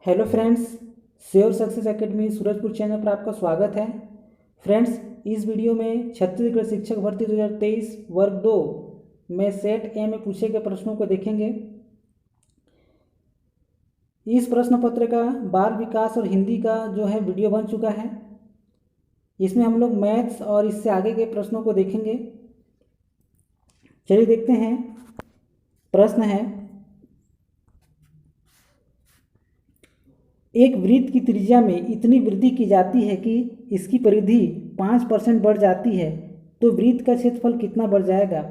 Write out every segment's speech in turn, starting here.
Hello friends, sure success academy Surajpur channel पर आपका स्वागत है। फ्रेंड्स, इस वीडियो में छत्तीसगढ़ शिक्षक भर्ती 2023 वर्ग 2 में सेट ए में पूछे गए प्रश्नों को देखेंगे। इस प्रश्न पत्र का बाल विकास और हिंदी का जो है वीडियो बन चुका है। इसमें हम लोग मैथ्स और इससे आगे के प्रश्नों को देखेंगे। चलिए देखते हैं। प्रश्न है, एक वृत्त की त्रिज्या में इतनी वृद्धि की जाती है कि इसकी परिधि 5% बढ़ जाती है, तो वृत्त का क्षेत्रफल कितना बढ़ जाएगा।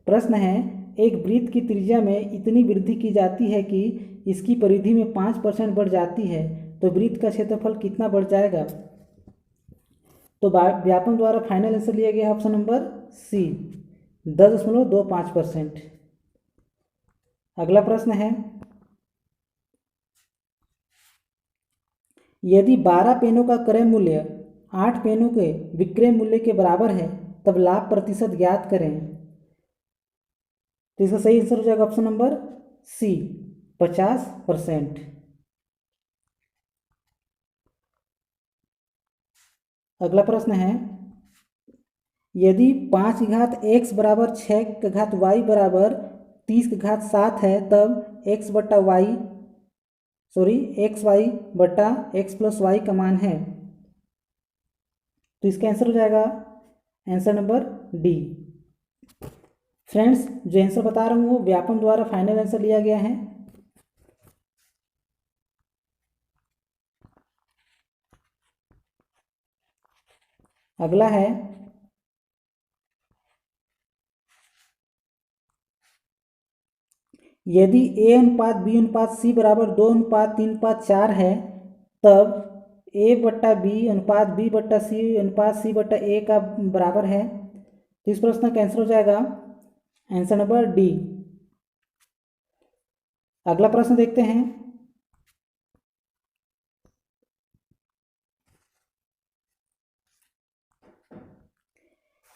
प्रश्न है, एक वृत्त की त्रिज्या में इतनी वृद्धि की जाती है कि इसकी परिधि में 5% बढ़ जाती है, तो वृत्त का क्षेत्रफल कितना बढ़ जाएगा। तो व्यापम द्वारा फाइनल आंसर लिया गया है ऑप्शन नंबर सी, 10.25%। अगला प्रश्न है, यदि 12 पेनों का क्रय मूल्य 8 पेनों के विक्रय मूल्य के बराबर है, तब लाभ प्रतिशत ज्ञात करें। तो इसका सही आंसर हो जाएगा ऑप्शन नंबर सी, 50%। अगला प्रश्न है, यदि 5 की घात x बराबर 6 की घात y बराबर 30 की घात 7 है, तब x वाई बटा x प्लस वाई का मान है। तो इसका आंसर हो जाएगा आंसर नंबर डी। फ्रेंड्स, जो आंसर बता रहा हूँ वो व्यापम द्वारा फाइनल आंसर लिया गया है। अगला है, यदि a अनुपात b अनुपात c बराबर 2 अनुपात 3 अनुपात 4 है, तब a बट्टा b अनुपात b बट्टा c अनुपात c बट्टा a का बराबर है। तो इस प्रश्न का आंसर हो जाएगा आंसर नंबर डी। अगला प्रश्न देखते हैं।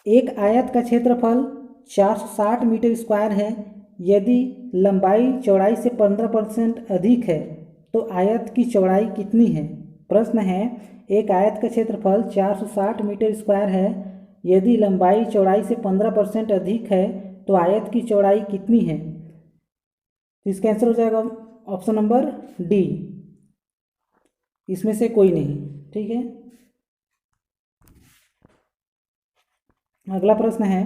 एक आयत का क्षेत्रफल 460 मीटर स्क्वायर है। यदि लंबाई चौड़ाई से 15% अधिक है, तो आयत की चौड़ाई कितनी है। प्रश्न है, एक आयत का क्षेत्रफल 460 मीटर स्क्वायर है। यदि लंबाई चौड़ाई से 15% अधिक है, तो आयत की चौड़ाई कितनी है। तो इसका आंसर हो जाएगा ऑप्शन नंबर डी, इसमें से कोई नहीं। ठीक है। अगला प्रश्न है,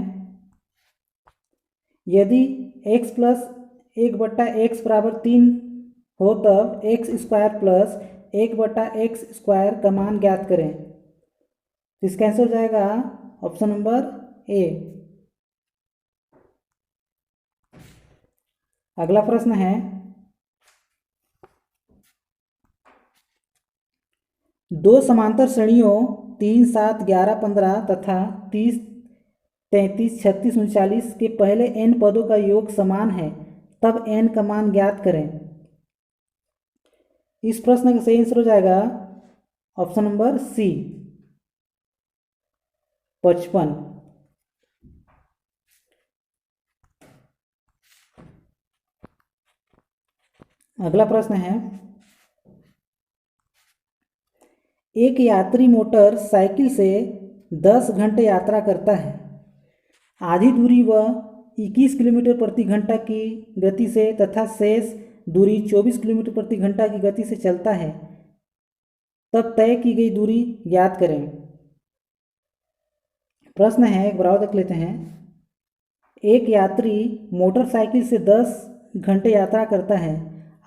यदि x प्लस 1/x बराबर 3 हो, तब x square plus 1/x square का मान ज्ञात करें। तो इसका आंसर हो जाएगा ऑप्शन नंबर ए। अगला प्रश्न है, 2 समांतर श्रेणियों 3, 7, 11, 15 तथा 30, 33, 36, 39 के पहले n पदों का योग समान है, तब n का मान ज्ञात करें। इस प्रश्न का सही आंसर हो जाएगा ऑप्शन नंबर सी, 55। अगला प्रश्न है, एक यात्री मोटर साइकिल से 10 घंटे यात्रा करता है। आधी दूरी वह 21 किलोमीटर प्रति घंटा की गति से तथा शेष दूरी 24 किलोमीटर प्रति घंटा की गति से चलता है, तब तय की गई दूरी ज्ञात करें। प्रश्न है, एक बार देख लेते हैं। एक यात्री मोटरसाइकिल से 10 घंटे यात्रा करता है।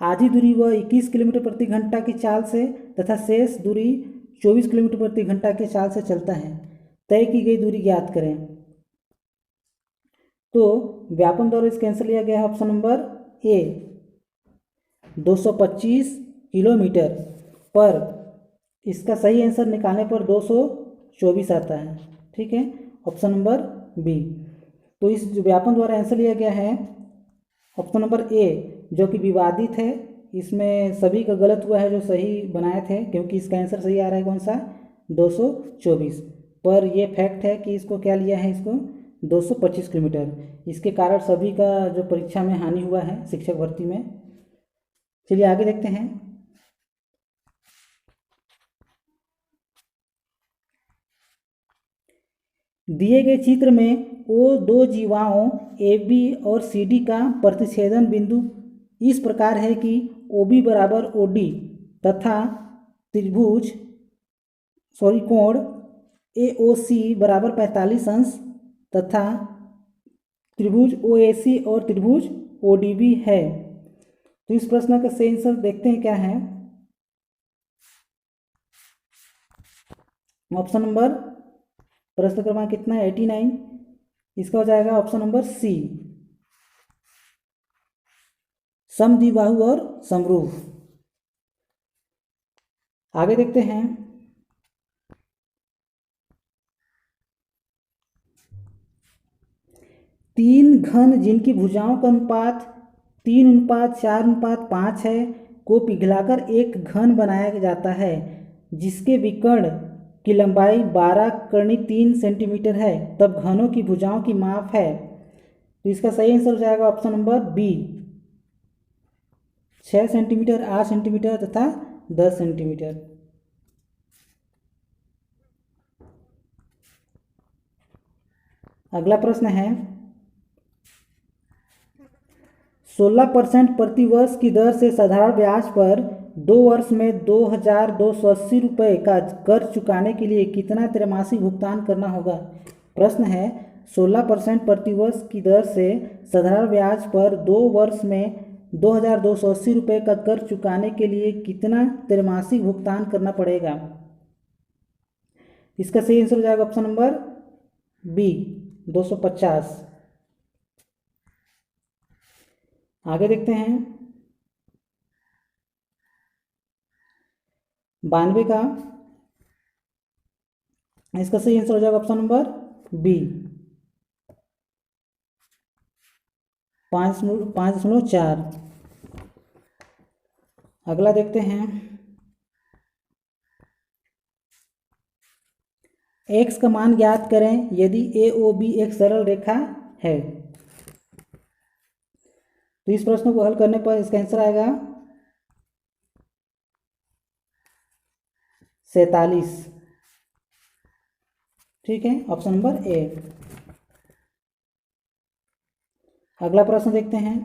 आधी दूरी वह 21 किलोमीटर प्रति घंटा की चाल से तथा शेष दूरी 24 किलोमीटर प्रति घंटा के चाल से चलता है। तय की गई दूरी ज्ञात करें। तो व्यापम द्वारा इसका आंसर लिया गया है ऑप्शन नंबर ए, 225 किलोमीटर। पर इसका सही आंसर निकालने पर 224 आता है। ठीक है, ऑप्शन नंबर बी। तो इस व्यापम द्वारा आंसर लिया गया है ऑप्शन नंबर ए, जो कि विवादित है। इसमें सभी का गलत हुआ है जो सही बनाए थे, क्योंकि इसका आंसर सही आ रहा है कौन सा, 224। पर ये फैक्ट है कि इसको क्या लिया है, इसको 225 किलोमीटर। इसके कारण सभी का जो परीक्षा में हानि हुआ है शिक्षक भर्ती में। चलिए आगे देखते हैं। दिए गए चित्र में वो दो जीवाओं ए बी और सी डी का प्रतिच्छेदन बिंदु इस प्रकार है कि ओ बी बराबर ओ डी तथा कोण ए ओ सी बराबर 45 अंश तथा त्रिभुज ओ ए सी और त्रिभुज ओ डी बी है। तो इस प्रश्न का सही आंसर देखते हैं क्या है। ऑप्शन नंबर, प्रश्न क्रमांक कितना है 89, इसका हो जाएगा ऑप्शन नंबर सी, समद्विबाहु और समरूप। आगे देखते हैं। तीन घन जिनकी भुजाओं का अनुपात 3:4:5 है को पिघलाकर एक घन बनाया जाता है जिसके विकर्ण की लंबाई 12 × 3 सेंटीमीटर है, तब घनों की भुजाओं की माप है। तो इसका सही आंसर हो जाएगा option number B, 6 centimetre, 8 centimetre तथा 10 सेंटीमीटर। अगला प्रश्न है 16% प्रति वर्ष की दर से साधारण ब्याज पर 2 वर्ष में 2,280 रुपये का कर्ज चुकाने के लिए कितना त्रैमासिक भुगतान करना होगा। प्रश्न है 16% प्रति वर्ष की दर से साधारण ब्याज पर 2 वर्ष में 2,280 रुपये का कर्ज चुकाने के लिए कितना त्रैमासिक भुगतान करना पड़ेगा। इसका सही आंसर हो जाएगा ऑप्शन नंबर बी, 250। आगे देखते हैं 92 का, इसका सही आंसर हो जाएगा ऑप्शन नंबर बी, 5.4। अगला देखते हैं x का मान ज्ञात करें यदि ए ओ बी एक सरल रेखा है। तो इस प्रश्न को हल करने पर इसका आंसर आएगा 47। ठीक है, ऑप्शन नंबर ए। अगला प्रश्न देखते हैं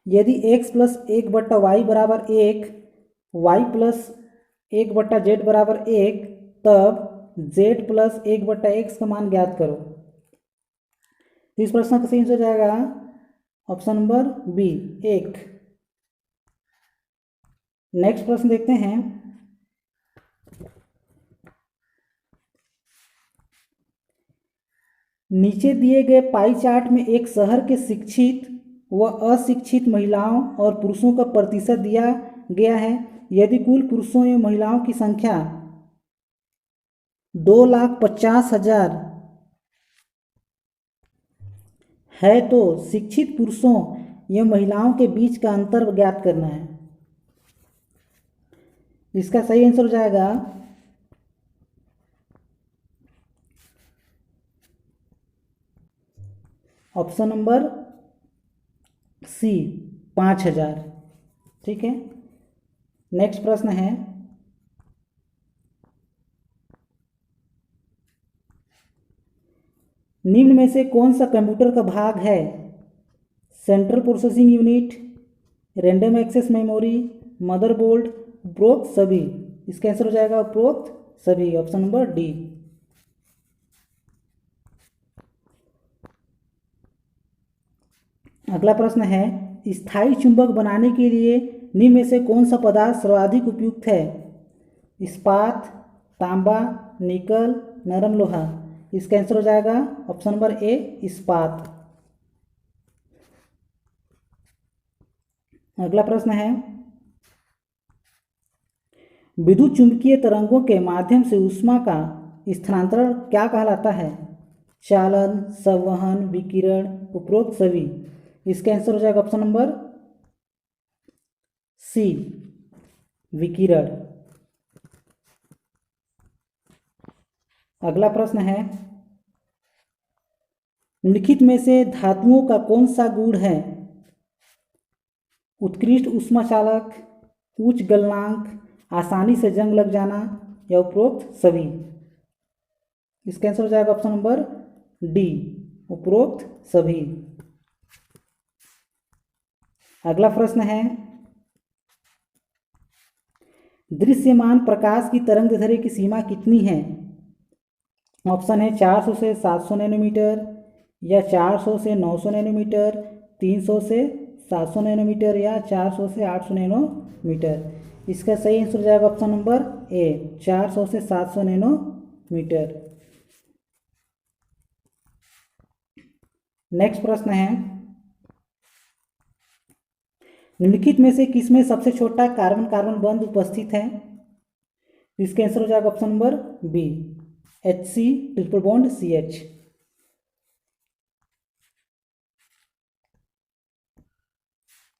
यदि x + 1/y बराबर 1, y + 1/z बराबर 1, तब z + 1/x का मान ज्ञात करो। तो इस प्रश्न का सही आंसर हो जाएगा ऑप्शन नंबर बी, 1। नेक्स्ट प्रश्न देखते हैं नीचे दिए गए पाई चार्ट में एक शहर के शिक्षित व अशिक्षित महिलाओं और पुरुषों का प्रतिशत दिया गया है। यदि कुल पुरुषों एवं महिलाओं की संख्या 2,50,000 है तो शिक्षित पुरुषों एवं महिलाओं के बीच का अंतर ज्ञात करना है। इसका सही आंसर हो जाएगा ऑप्शन नंबर सी, 5,000। ठीक है, नेक्स्ट प्रश्न है निम्न में से कौन सा कंप्यूटर का भाग है। Central processing unit, random access memory, motherboard, उपरोक्त सभी। इसका आंसर हो जाएगा उपरोक्त सभी, ऑप्शन नंबर डी। अगला प्रश्न है स्थायी चुंबक बनाने के लिए निम्न में से कौन सा पदार्थ सर्वाधिक उपयुक्त है। इस्पात, तांबा, निकल, नरम लोहा। इसका आंसर हो जाएगा ऑप्शन नंबर ए, इस्पात। अगला प्रश्न है विद्युत चुंबकीय तरंगों के माध्यम से ऊष्मा का स्थानांतरण क्या कहलाता है। चालन, संवहन, विकिरण, उपरोक्त सभी। इसका आंसर हो जाएगा ऑप्शन नंबर सी, विकिरण। अगला प्रश्न है निम्नलिखित में से धातुओं का कौन सा गुण है। उत्कृष्ट ऊष्मा चालक, उच्च गलनांक, आसानी से जंग लग जाना या उपरोक्त सभी। इसका आंसर हो जाएगा ऑप्शन नंबर डी, उपरोक्त सभी। अगला प्रश्न है, दृश्यमान प्रकाश की तरंगदैर्घ्य की सीमा कितनी है? ऑप्शन है 400 से 700 नैनोमीटर, या 400 से 900 नैनोमीटर, 300 से 700 नैनोमीटर, या 400 से 800 नैनोमीटर। इसका सही आंसर हो जाएगा ऑप्शन नंबर ए, 400 से 700 नैनोमीटर। नेक्स्ट प्रश्न है, निम्नलिखित में से किसमें सबसे छोटा कार्बन कार्बन बंध उपस्थित है? इसका आंसर हो जाएगा option number B, HC triple bond CH।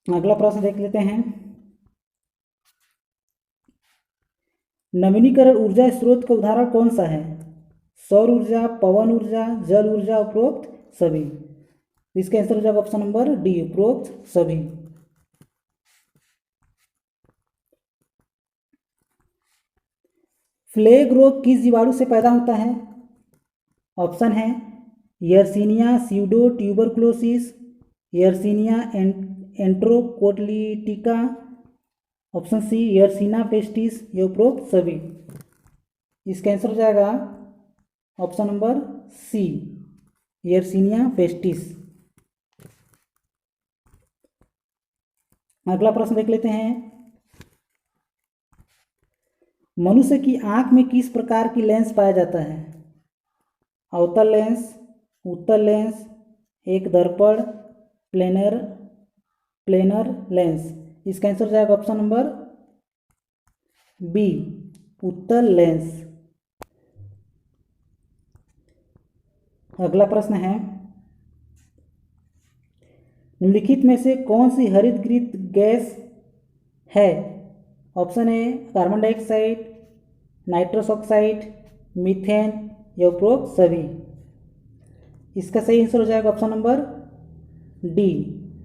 अगला प्रश्न देख लेते हैं, नवीनीकरण ऊर्जा स्रोत का उदाहरण कौन सा है? सौर ऊर्जा, पवन ऊर्जा, जल ऊर्जा, उपरोक्त सभी। इसका आंसर हो जाएगा ऑप्शन नंबर डी, उपरोक्त सभी। प्लेग रोग किस जीवाणु से पैदा होता है? ऑप्शन है Yersinia pseudotuberculosis, Yersinia enterocolitica, option C Yersinia pestis, ये उपरोक्त सभी। इसका आंसर हो जाएगा option number C, Yersinia pestis. अगला प्रश्न देख लेते हैं, मनुष्य की आंख में किस प्रकार की लेंस पाया जाता है? अवतल लेंस, उत्तल लेंस, एक दर्पण, प्लेनर लेंस। इसका आंसर हो जाएगा ऑप्शन नंबर बी, उत्तल लेंस। अगला प्रश्न है, निम्नलिखित में से कौन सी हरितगृह गैस है? ऑप्शन ए carbon dioxide, nitrous oxide, methane, या उपरोक्त सभी। इसका सही आंसर हो जाएगा ऑप्शन नंबर डी,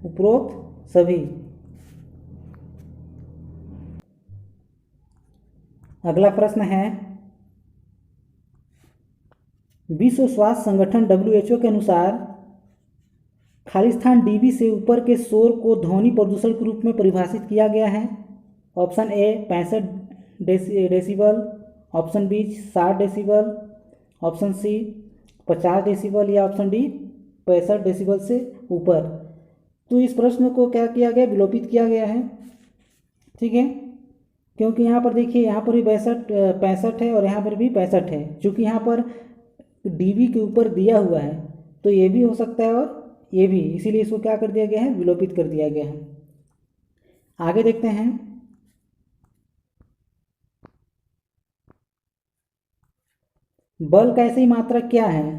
उपरोक्त सभी। अगला प्रश्न है, विश्व स्वास्थ्य संगठन WHO के अनुसार खाली स्थान dB से ऊपर के शोर को ध्वनि प्रदूषण के रूप में परिभाषित किया गया है। Option A 65 decibel, option B 60 decibel, option C 50 decibel, या ऑप्शन डी 65 डेसिबल से ऊपर। तो इस प्रश्न को क्या किया गया, विलोपित किया गया है, ठीक है, क्योंकि यहाँ पर देखिए, यहाँ पर भी 65 है और यहाँ पर भी 65 है। चूँकि यहाँ पर dB के ऊपर दिया हुआ है तो ये भी हो सकता है और ये भी, इसीलिए इसको क्या कर दिया गया है, विलोपित कर दिया गया है। आगे देखते हैं, बल का ऐसी मात्रा क्या है?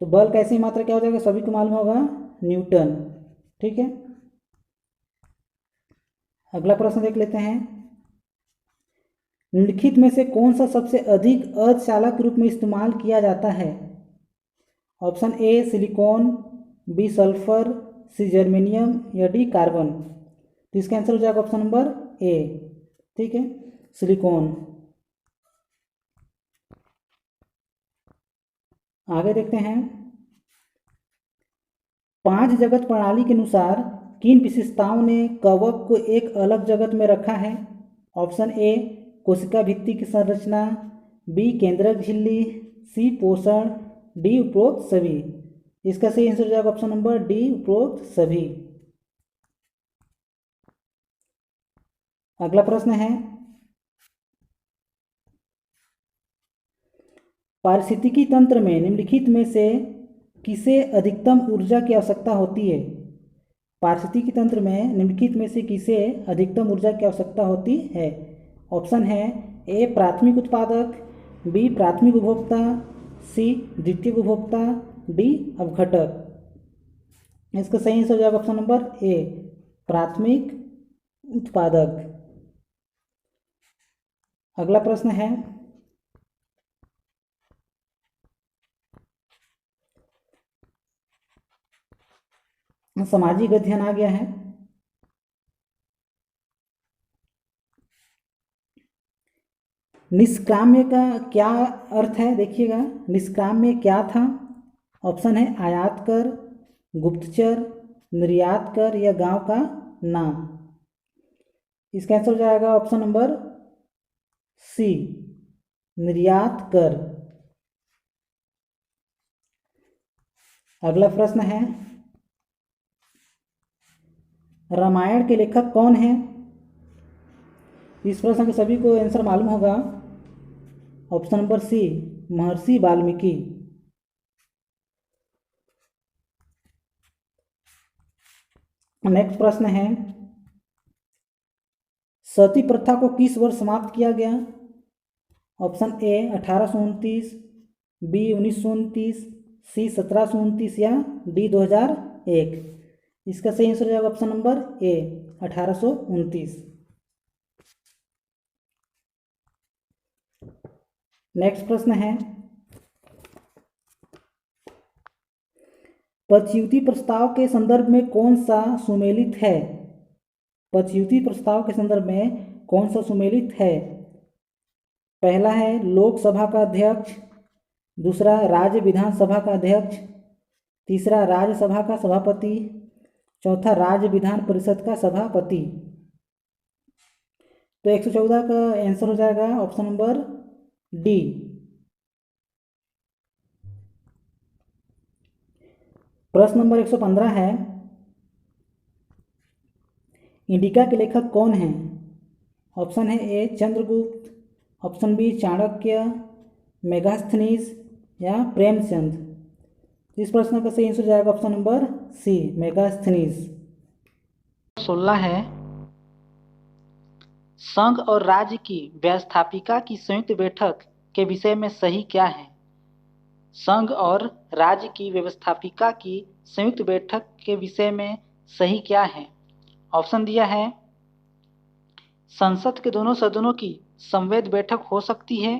तो बल का ऐसी मात्रा क्या हो जाएगा, सभी को मालूम होगा, न्यूटन, ठीक है। अगला प्रश्न देख लेते हैं, निम्नलिखित में से कौन सा सबसे अधिक अर्धचालक के रूप में इस्तेमाल किया जाता है? Option A silicon, B sulphur, C germanium, या डी कार्बन। तो इसका आंसर हो जाएगा ऑप्शन नंबर ए, ठीक है, सिलिकॉन। आगे देखते हैं, 5 जगत प्रणाली के अनुसार किन विशेषताओं ने कवक को एक अलग जगत में रखा है? ऑप्शन ए कोशिका भित्ति की संरचना, बी केंद्रक झिल्ली, सी पोषण, डी उपरोक्त सभी। इसका सही आंसर हो जाएगा ऑप्शन नंबर डी, उपरोक्त सभी। अगला प्रश्न है, पारिस्थितिकी तंत्र में निम्नलिखित में से किसे अधिकतम ऊर्जा की आवश्यकता होती है? पारिस्थितिकी तंत्र में निम्नलिखित में से किसे अधिकतम ऊर्जा की आवश्यकता होती है? ऑप्शन है ए प्राथमिक उत्पादक, बी प्राथमिक उपभोक्ता, सी द्वितीयक उपभोक्ता, डी अपघटक। इसका सही आंसर हो जाएगा ऑप्शन नंबर ए, प्राथमिक उत्पादक। अगला प्रश्न है, सामाजिक अध्ययन आ गया है। निष्काम्य का क्या अर्थ है, देखिएगा। निष्काम्य क्या था? ऑप्शन है आयात कर, गुप्तचर, निर्यात कर या गांव का नाम। इसका आंसर हो जाएगा ऑप्शन नंबर सी, निर्यात कर। अगला प्रश्न है, रामायण के लेखक कौन है? इस प्रश्न के सभी को आंसर मालूम होगा। ऑप्शन नंबर सी, महर्षि वाल्मीकि। नेक्स्ट प्रश्न है, सती प्रथा को किस वर्ष समाप्त किया गया? ऑप्शन ए 1829, बी 1929, सी 1729 या डी 2001। इसका सही आंसर हो जाएगा ऑप्शन नंबर ए 1829। नेक्स्ट प्रश्न है, पदच्युति प्रस्ताव के संदर्भ में कौन सा सुमेलित है? पदच्युति प्रस्ताव के संदर्भ में कौन सा सुमेलित है? पहला है लोकसभा का अध्यक्ष, दूसरा राज्य विधानसभा का अध्यक्ष, तीसरा राज्यसभा का सभापति, चौथा राज्य विधान परिषद का सभापति। तो 114 का आंसर हो जाएगा ऑप्शन नंबर डी। प्रश्न नंबर 115 है, इंडिका के लेखक कौन हैं? ऑप्शन है ए चंद्रगुप्त, ऑप्शन बी चाणक्य, मेगास्थनीज या प्रेमचंद। इस प्रश्न का सही आंसर हो जाएगा ऑप्शन नंबर सी, मेगास्थनीज। 16 है, संघ और राज्य की व्यवस्थापिका की संयुक्त बैठक के विषय में सही क्या है? संघ और राज्य की व्यवस्थापिका की संयुक्त बैठक के विषय में सही क्या है? ऑप्शन दिया है, संसद के दोनों सदनों की संवैध बैठक हो सकती है,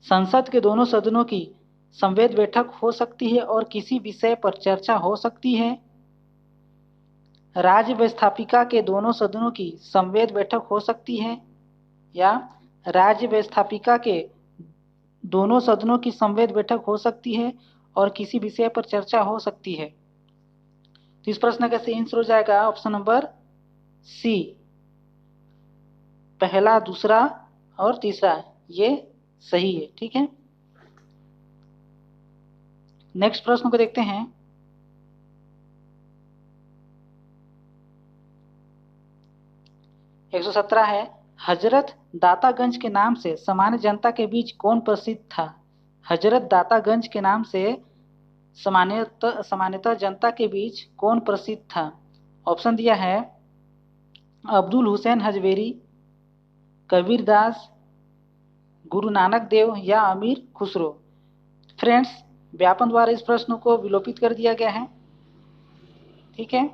संसद के दोनों सदनों की संवैध बैठक हो सकती है और किसी विषय पर चर्चा हो सकती है, राज्य व्यवस्थापिका के दोनों सदनों की संवैध बैठक हो सकती है, या राज्य व्यवस्थापिका के दोनों सदनों की संवैध बैठक हो सकती है और किसी विषय पर चर्चा हो सकती है। तो इस प्रश्न का सही आंसर हो जाएगा ऑप्शन नंबर सी, पहला, दूसरा और तीसरा ये सही है। ठीक है, नेक्स्ट प्रश्न को देखते हैं। एक 117 है, हजरत दातागंज के नाम से सामान्य जनता के बीच कौन प्रसिद्ध था? हजरत दातागंज के नाम से सामान्यतः जनता के बीच कौन प्रसिद्ध था? ऑप्शन दिया है, अब्दुल हुसैन हजवेरी, कबीर दास, गुरु नानक देव या अमीर खुसरो। फ्रेंड्स, व्यापन द्वारा इस प्रश्न को विलोपित कर दिया गया है। ठीक है,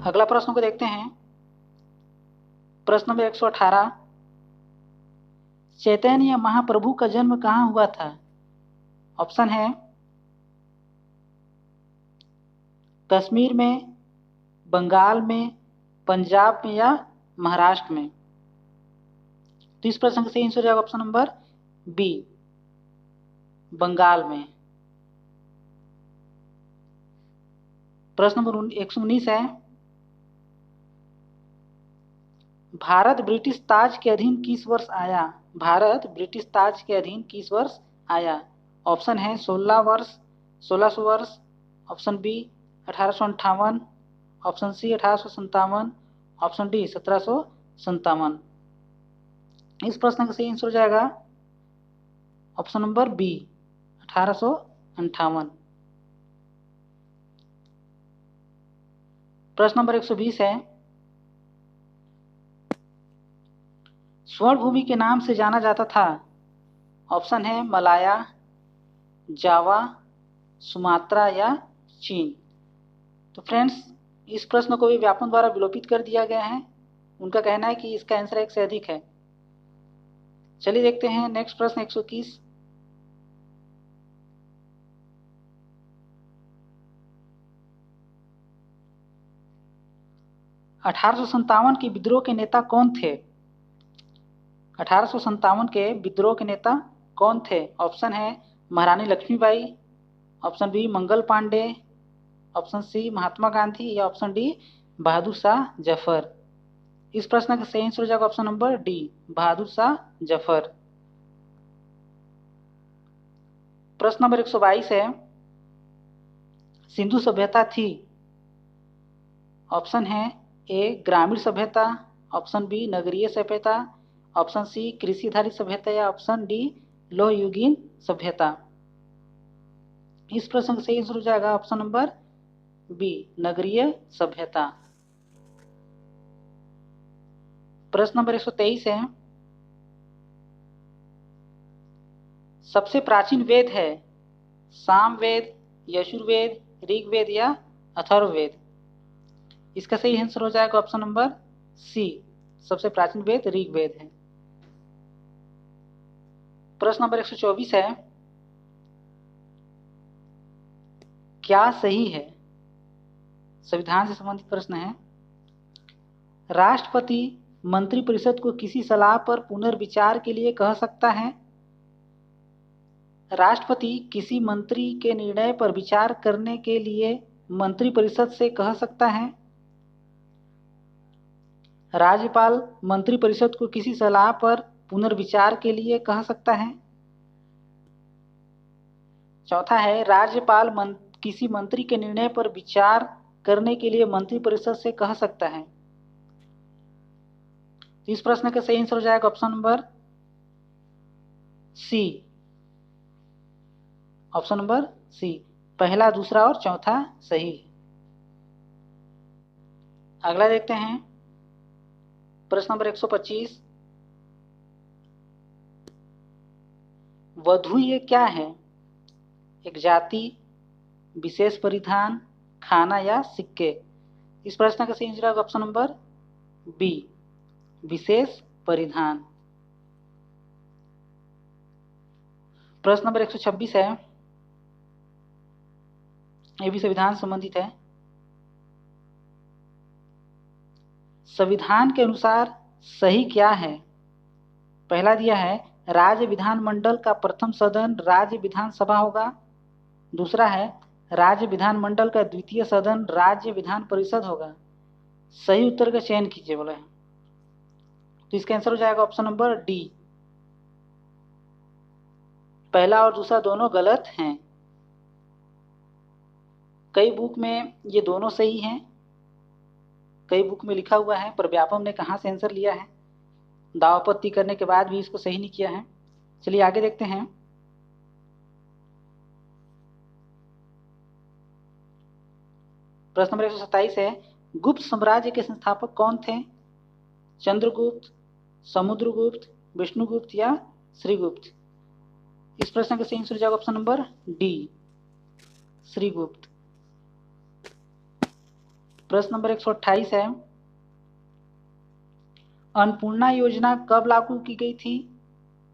अगला प्रश्न को देखते हैं। प्रश्न नंबर 118, चैतन्य महाप्रभु का जन्म कहाँ हुआ था? ऑप्शन है, कश्मीर में, बंगाल में, पंजाब में या महाराष्ट्र में। तो इस प्रश्न का सही आंसर हो जाएगा ऑप्शन नंबर बी, बंगाल में। प्रश्न नंबर 119 है, भारत ब्रिटिश ताज के अधीन किस वर्ष आया? भारत ब्रिटिश ताज के अधीन किस वर्ष आया? ऑप्शन है 16 वर्ष, 1600 वर्ष, option B 1858, option C 1857, option D 1757। इस प्रश्न का सही आंसर हो जाएगा ऑप्शन नंबर बी, 1858। प्रश्न नंबर 120 है, स्वर्ण भूमि के नाम से जाना जाता था। ऑप्शन है मलाया, जावा, सुमात्रा या चीन। तो फ्रेंड्स, इस प्रश्न को भी व्यापन द्वारा विलोपित कर दिया गया है। उनका कहना है कि इसका आंसर 1 से अधिक है। चलिए देखते हैं नेक्स्ट प्रश्न 121। 1857 के विद्रोह के नेता कौन थे? 1857 के विद्रोह के नेता कौन थे? ऑप्शन है महारानी Lakshmibai, option B Mangal Pandey, option C Mahatma Gandhi या ऑप्शन डी बहादुर शाह जफर। इस प्रश्न का सही आंसर हो जाएगा option number D Bahadur Shah Zafar. प्रश्न नंबर 122 है, सिंधु सभ्यता थी, ऑप्शन है ए ग्रामीण सभ्यता, ऑप्शन बी नगरीय सभ्यता, ऑप्शन सी कृषि आधारित सभ्यता या ऑप्शन डी लौह युगीन सभ्यता। इस प्रश्न का सही आंसर हो जाएगा ऑप्शन नंबर बी नगरीय सभ्यता। प्रश्न नंबर 123 है, सबसे प्राचीन वेद है सामवेद, यजुर्वेद, ऋग्वेद या अथर्ववेद। इसका सही आंसर हो जाएगा ऑप्शन नंबर सी सबसे प्राचीन वेद ऋग्वेद है। प्रश्न नंबर 124 है, क्या सही है? संविधान से संबंधित प्रश्न है। राष्ट्रपति मंत्रिपरिषद को किसी सलाह पर पुनर्विचार के लिए कह सकता है? राष्ट्रपति किसी मंत्री के निर्णय पर विचार करने के लिए मंत्रिपरिषद से कह सकता है? राज्यपाल मंत्रिपरिषद को किसी सलाह पर पुनर्विचार के लिए कह सकता है? चौथा है राज्यपाल किसी मंत्री के निर्णय पर विचार करने के लिए मंत्रिपरिषद से कह सकता है। तो इस प्रश्न का सही आंसर हो जाएगा option number C, option number C, पहला, दूसरा और चौथा सही है। अगला देखते हैं प्रश्न नंबर 125, वधूय क्या है? एक जाति, विशेष परिधान, खाना या सिक्के। इस प्रश्न का सही आंसर होगा ऑप्शन नंबर बी विशेष परिधान। प्रश्न नंबर 126 है, यह भी संविधान से संबंधित है। संविधान के अनुसार सही क्या है? पहला दिया है राज्य विधानमंडल का प्रथम सदन राज्य विधानसभा होगा। दूसरा है राज्य विधानमंडल का द्वितीय सदन राज्य विधान परिषद होगा। सही उत्तर का चयन कीजिए बोला है। तो इसका आंसर हो जाएगा ऑप्शन नंबर डी, पहला और दूसरा दोनों गलत हैं। कई बुक में ये दोनों सही हैं, कई बुक में लिखा हुआ है, पर व्यापम ने कहाँ से आंसर लिया है, दावापत्ती करने के बाद भी इसको सही नहीं किया है। चलिए आगे देखते हैं। प्रश्न नंबर 127 है, गुप्त साम्राज्य के संस्थापक कौन थे? चंद्रगुप्त, समुद्रगुप्त, विष्णुगुप्त या श्रीगुप्त। इस प्रश्न का सही आंसर हो जाएगा ऑप्शन नंबर डी श्रीगुप्त। प्रश्न नंबर 128 है, अन्नपूर्णा योजना कब लागू की गई थी?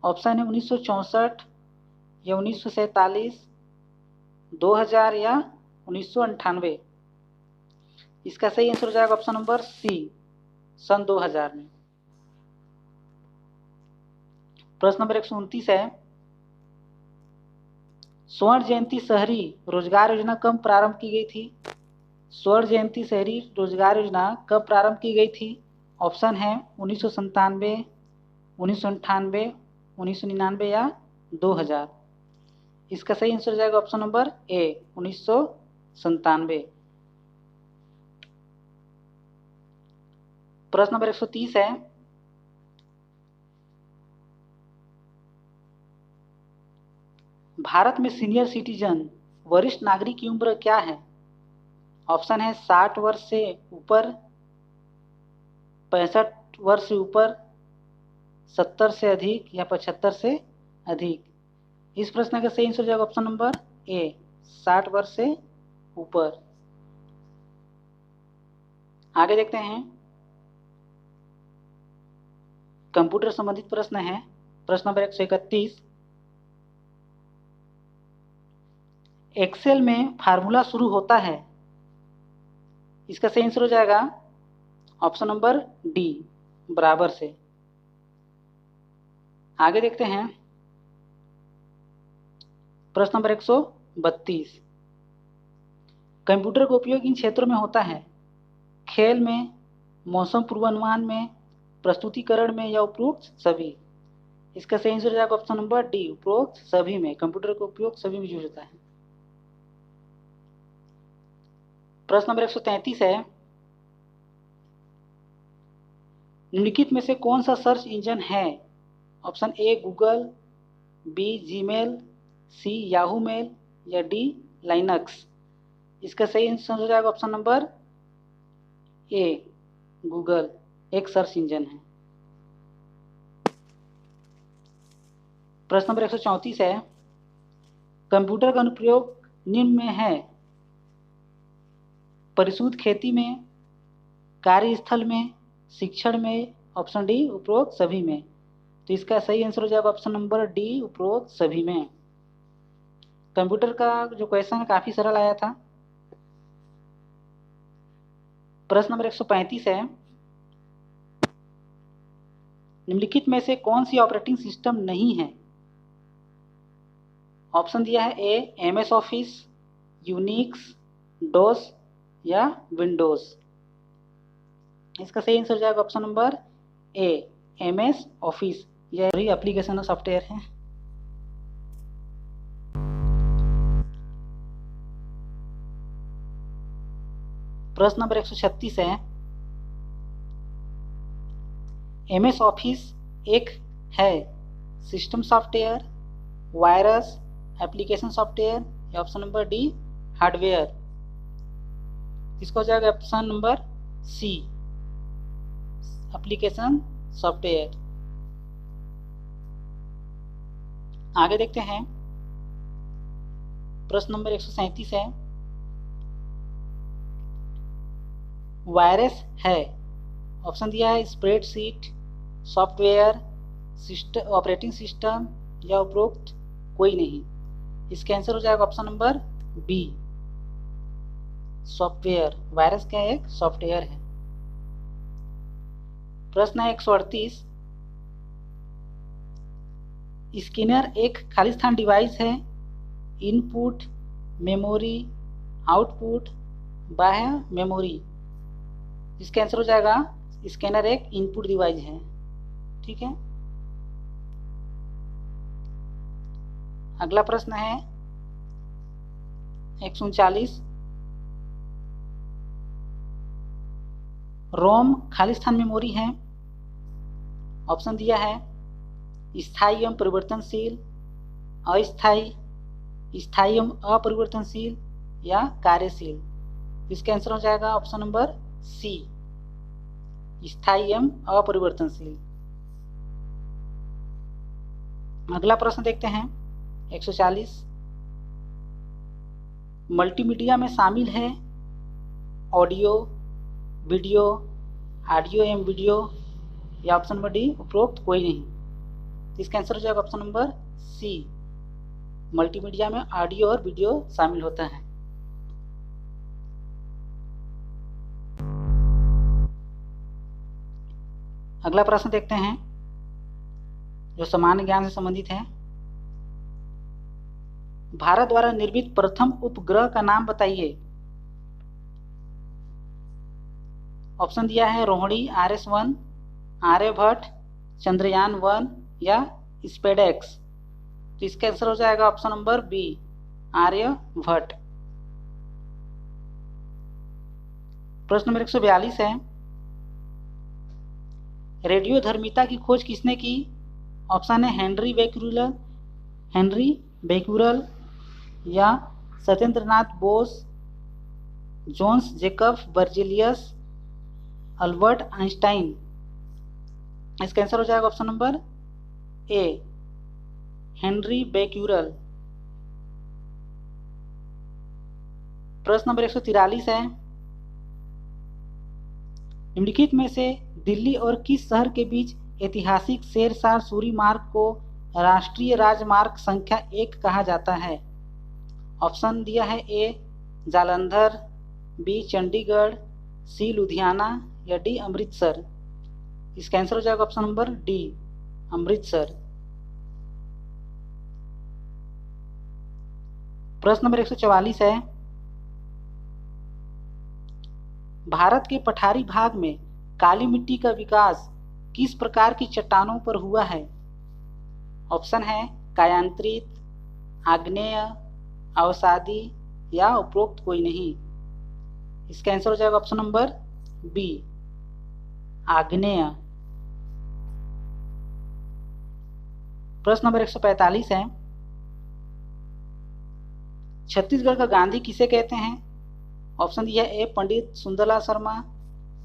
ऑप्शन है 1964 या 1947, 2000 या 1998। इसका सही आंसर हो जाएगा ऑप्शन नंबर सी सन 2000 में। प्रश्न नंबर 129 है, स्वर्ण जयंती शहरी रोजगार योजना कब प्रारंभ की गई थी? स्वर्ण जयंती शहरी रोजगार योजना कब प्रारंभ की गई थी? ऑप्शन है 1997, 1998, 1999 या 2000। इसका सही आंसर हो जाएगा ऑप्शन नंबर ए 1997। प्रश्न नंबर 130 है, भारत में सीनियर सिटीजन वरिष्ठ नागरिक की उम्र क्या है? ऑप्शन है 60 वर्ष से ऊपर, 65 वर्ष से ऊपर, 70 से अधिक या 75 से अधिक। इस प्रश्न का सही आंसर हो जाएगा ऑप्शन नंबर ए 60 वर्ष से ऊपर। आगे देखते हैं, कंप्यूटर संबंधित प्रश्न है। प्रश्न नंबर 131, एक्सेल में फार्मूला शुरू होता है। इसका सही आंसर हो जाएगा ऑप्शन नंबर डी बराबर से। आगे देखते हैं प्रश्न नंबर 132। कंप्यूटर का उपयोग इन क्षेत्रों में होता है: खेल में, मौसम पूर्वानुमान में, प्रस्तुतिकरण में या उपरोक्त सभी। इसका सही आंसर हो जाएगा ऑप्शन नंबर डी, उपरोक्त सभी में। कंप्यूटर का उपयोग सभी में यूज होता है। प्रश्न नंबर 133 है, निम्नलिखित में से कौन सा सर्च इंजन है? Option A Google, B Gmail, C Yahoo mail या डी लाइनक्स। इसका सही आंसर हो जाएगा ऑप्शन नंबर ए गूगल, एक सर्च इंजन है। प्रश्न नंबर 134 है, कंप्यूटर का अनुप्रयोग निम्न में है: परिशुद्ध खेती में, कार्यस्थल में, शिक्षण में, ऑप्शन डी उपरोक्त सभी में। तो इसका सही आंसर हो जाएगा ऑप्शन नंबर डी, उपरोक्त सभी में। कंप्यूटर का जो क्वेश्चन है काफी सरल आया था। प्रश्न नंबर 135 है, निम्नलिखित में से कौन सी ऑपरेटिंग सिस्टम नहीं है? ऑप्शन दिया है A MS Office, Unix, DOS या विंडोज। इसका सही आंसर हो जाएगा option number A MS Office. यह एप्लीकेशन सॉफ्टवेयर है। प्रश्न नंबर 136 है, एमएस ऑफिस एक है system software, virus, application software या ऑप्शन नंबर डी हार्डवेयर। इसका हो जाएगा option number C application software. आगे देखते हैं प्रश्न नंबर 137 है, वायरस है। ऑप्शन दिया है स्प्रेडशीट, सॉफ्टवेयर, ऑपरेटिंग सिस्टम या उपरोक्त कोई नहीं। इसका आंसर हो जाएगा option number B software. Virus क्या एक सॉफ्टवेयर है। प्रश्न है 138, स्कैनर एक खालिस्तान डिवाइस है, इनपुट मेमोरी, आउटपुट, बाह्य मेमोरी। इसका आंसर हो जाएगा स्कैनर एक इनपुट डिवाइस है। ठीक है। अगला प्रश्न है 139, रोम खालिस्तान मेमोरी है। ऑप्शन दिया है स्थायी एवं परिवर्तनशील, अस्थायी, स्थायी एवं अपरिवर्तनशील या कार्यशील। इसका आंसर हो जाएगा ऑप्शन नंबर सी स्थायी एवं अपरिवर्तनशील। अगला प्रश्न देखते हैं 140, मल्टीमीडिया में शामिल है ऑडियो, वीडियो, ऑडियो एवं वीडियो या ऑप्शन नंबर डी उपरोक्त कोई नहीं। इसका आंसर हो जाएगा ऑप्शन नंबर सी मल्टीमीडिया में ऑडियो और वीडियो शामिल होता है। अगला प्रश्न देखते हैं जो सामान्य ज्ञान से संबंधित है। भारत द्वारा निर्मित प्रथम उपग्रह का नाम बताइए। ऑप्शन दिया है रोहिणी RS-1, आर्यभट्ट, चंद्रयान 1 या स्पेडेक्स। तो इसका आंसर हो जाएगा ऑप्शन नंबर बी आर्यभट्ट। प्रश्न नंबर 142 है, रेडियोधर्मिता की खोज किसने की? ऑप्शन है हेनरी बेक्यूरेल या Satyendranath Bose, Jons Jacob Berzelius, Albert Einstein. इसका आंसर हो जाएगा option number A Henry Becquerel. प्रश्न नंबर 143 है, निम्नलिखित में से दिल्ली और किस शहर के बीच ऐतिहासिक शेरशाह सूरी मार्ग को राष्ट्रीय राजमार्ग संख्या 1 कहा जाता है? ऑप्शन दिया है ए जालंधर, बी चंडीगढ़, सी लुधियाना या डी अमृतसर? इसका आंसर हो जाएगा ऑप्शन नंबर डी, अमृतसर। प्रश्न नंबर 144 है, भारत के पठारी भाग में काली मिट्टी का विकास किस प्रकार की चट्टानों पर हुआ है? ऑप्शन है कायांतरित, आग्नेय, अवसादी या उपरोक्त कोई नहीं। इसका आंसर हो जाएगा ऑप्शन नंबर बी, आग्नेय। प्रश्न नंबर 145 है, छत्तीसगढ़ का गांधी किसे कहते हैं? ऑप्शन डी है A Pandit Sundarlal Sharma,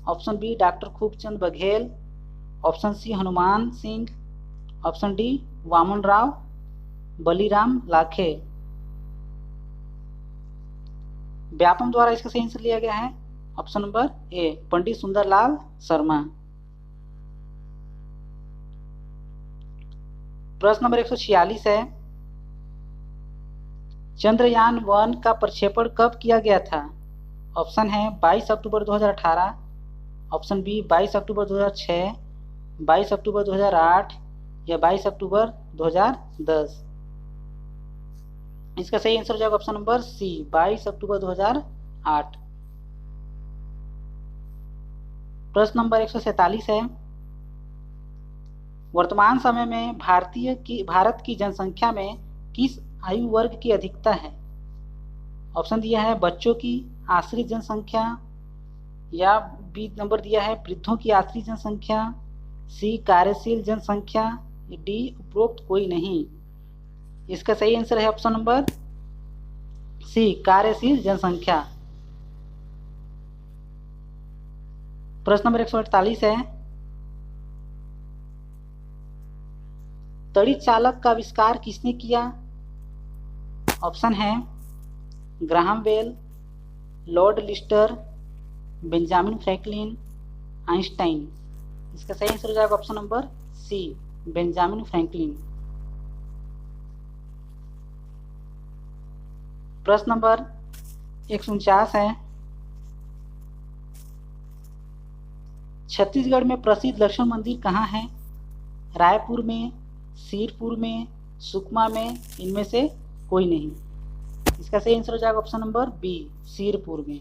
option B doctor Khubchand Baghel, option C Hanuman Singh, option D Waman Rao Baliram Lakhe. Vyapam द्वारा इसका सही आंसर लिया गया है option number A, Pandit Sundarlal Sharma. प्रश्न नंबर 146 है, चंद्रयान-1 का प्रक्षेपण कब किया गया था? ऑप्शन है 22 अक्टूबर 2018, ऑप्शन बी 22 अक्टूबर 2006, 22 अक्टूबर 2008 या 22 अक्टूबर 2010। इसका सही आंसर हो जाएगा ऑप्शन नंबर सी, 22 अक्टूबर 2008। प्रश्न नंबर 147 है, वर्तमान समय में भारत की जनसंख्या में किस आयु वर्ग की अधिकता है? ऑप्शन दिया है बच्चों की आश्रित जनसंख्या, या बी नंबर दिया है वृद्धों की आश्रित जनसंख्या, सी कार्यशील जनसंख्या, डी उपरोक्त कोई नहीं। इसका सही आंसर है ऑप्शन नंबर सी, कार्यशील जनसंख्या। प्रश्न नंबर 148 है, तड़ित चालक का आविष्कार किसने किया? ऑप्शन है Graham Bell, Lord Lister, Benjamin Franklin, Einstein. इसका सही आंसर हो जाएगा option number C, Benjamin Franklin. प्रश्न नंबर 149 है, छत्तीसगढ़ में प्रसिद्ध लक्ष्मण मंदिर कहाँ है? रायपुर में, सिरपुर में, सुकमा में, इनमें से कोई नहीं। इसका सही आंसर हो जाएगा ऑप्शन नंबर बी, सिरपुर में।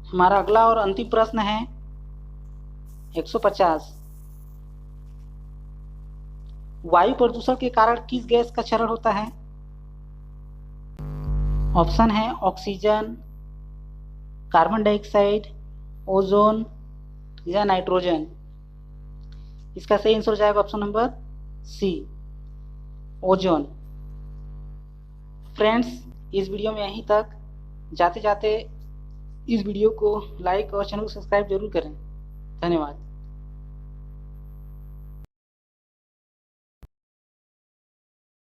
हमारा अगला और अंतिम प्रश्न है 150, वायु प्रदूषण के कारण किस गैस का क्षरण होता है? ऑप्शन है ऑक्सीजन, कार्बन डाइऑक्साइड, ओजोन या नाइट्रोजन। इसका सही आंसर हो जाएगा option number C, ozone. Friends, इस वीडियो में यहीं तक। जाते जाते इस वीडियो को लाइक और चैनल को सब्सक्राइब जरूर करें। धन्यवाद।